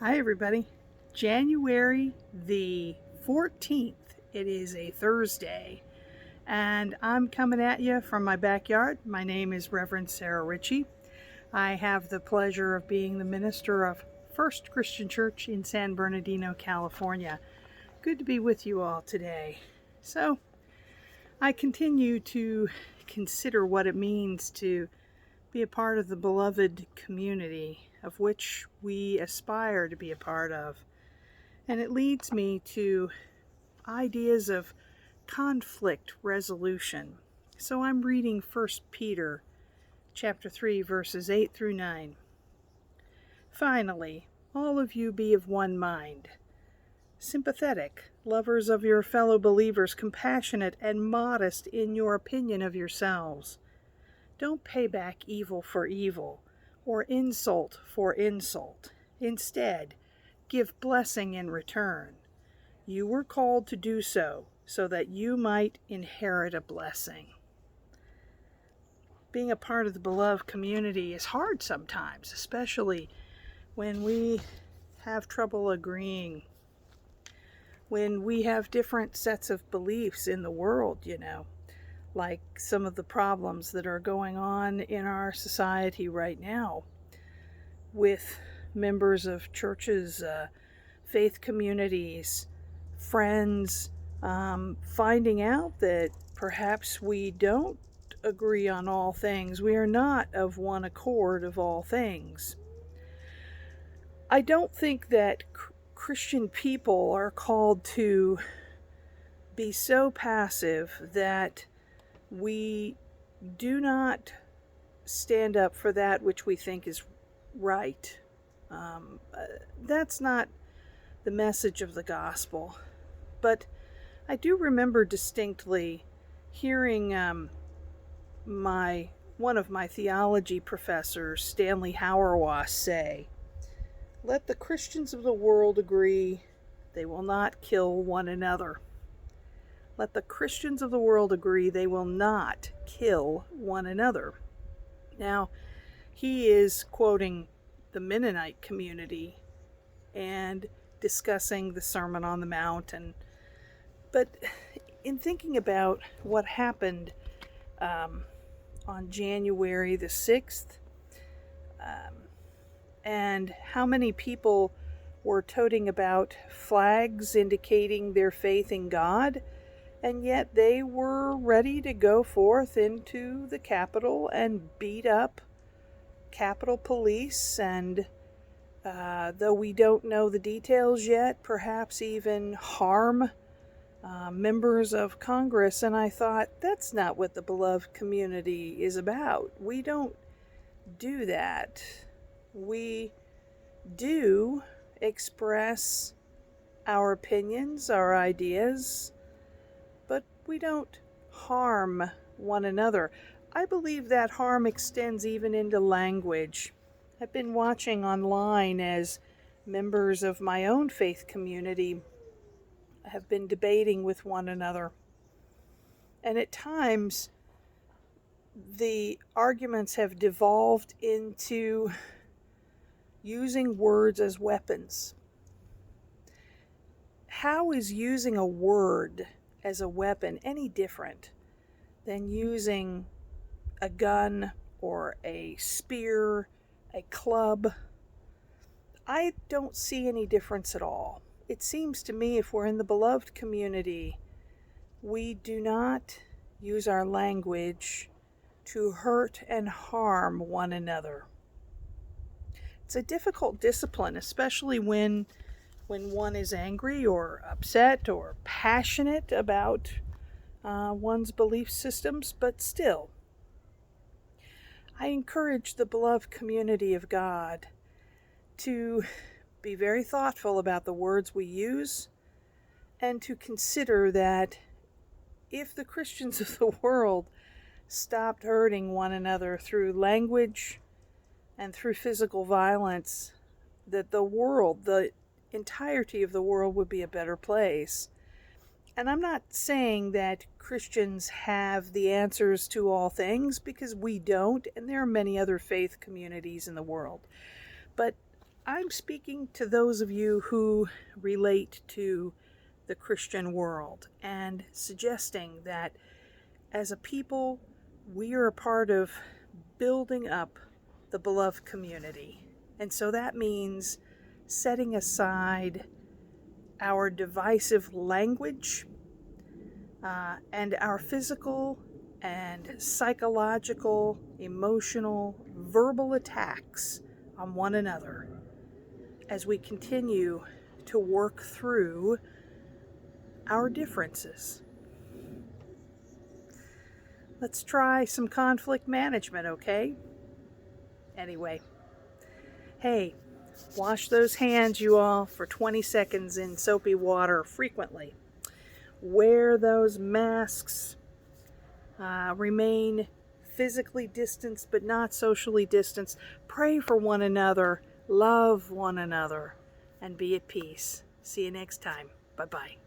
Hi, everybody. January the 14th. It is a Thursday, and I'm coming at you from my backyard. My name is Reverend Sarah Ritchie. I have the pleasure of being the minister of First Christian Church in San Bernardino, California. Good to be with you all today. So, I continue to consider what it means to be a part of the beloved community of which we aspire to be a part of. And it leads me to ideas of conflict resolution. So I'm reading 1 Peter chapter 3, verses 8 through 9. Finally, all of you be of one mind, sympathetic, lovers of your fellow believers, compassionate, and modest in your opinion of yourselves. Don't pay back evil for evil, or insult for insult. Instead, give blessing in return. You were called to do so that you might inherit a blessing. Being a part of the beloved community is hard sometimes, especially when we have trouble agreeing, when we have different sets of beliefs in the world, like some of the problems that are going on in our society right now with members of churches, faith communities, friends, finding out that perhaps we don't agree on all things. We are not of one accord of all things. I don't think that Christian people are called to be so passive that we do not stand up for that which we think is right. That's not the message of the gospel. But I do remember distinctly hearing one of my theology professors, Stanley Hauerwas, say, "Let the Christians of the world agree they will not kill one another. Let the Christians of the world agree they will not kill one another." Now, he is quoting the Mennonite community and discussing the Sermon on the Mount. But in thinking about what happened on January the 6th, and how many people were toting about flags indicating their faith in God, and yet they were ready to go forth into the Capitol and beat up Capitol Police, and though we don't know the details yet, perhaps even harm members of Congress. And I thought, that's not what the beloved community is about. We don't do that. We do express our opinions, our ideas, but we don't harm one another. I believe that harm extends even into language. I've been watching online as members of my own faith community have been debating with one another. And at times, the arguments have devolved into using words as weapons. How is using a word as a weapon any different than using a gun or a spear, a club? I don't see any difference at all. It seems to me if we're in the beloved community, we do not use our language to hurt and harm one another. It's a difficult discipline, especially when one is angry or upset or passionate about one's belief systems, but still, I encourage the beloved community of God to be very thoughtful about the words we use, and to consider that if the Christians of the world stopped hurting one another through language and through physical violence, that the entirety of the world would be a better place. And I'm not saying that Christians have the answers to all things, because we don't, and there are many other faith communities in the world. But I'm speaking to those of you who relate to the Christian world and suggesting that as a people, we are a part of building up the beloved community. And so that means setting aside our divisive language and our physical and psychological, emotional, verbal attacks on one another as we continue to work through our differences. Let's try some conflict management, okay? Anyway, hey, wash those hands, you all, for 20 seconds in soapy water frequently. Wear those masks. Remain physically distanced but not socially distanced. Pray for one another. Love one another. And be at peace. See you next time. Bye-bye.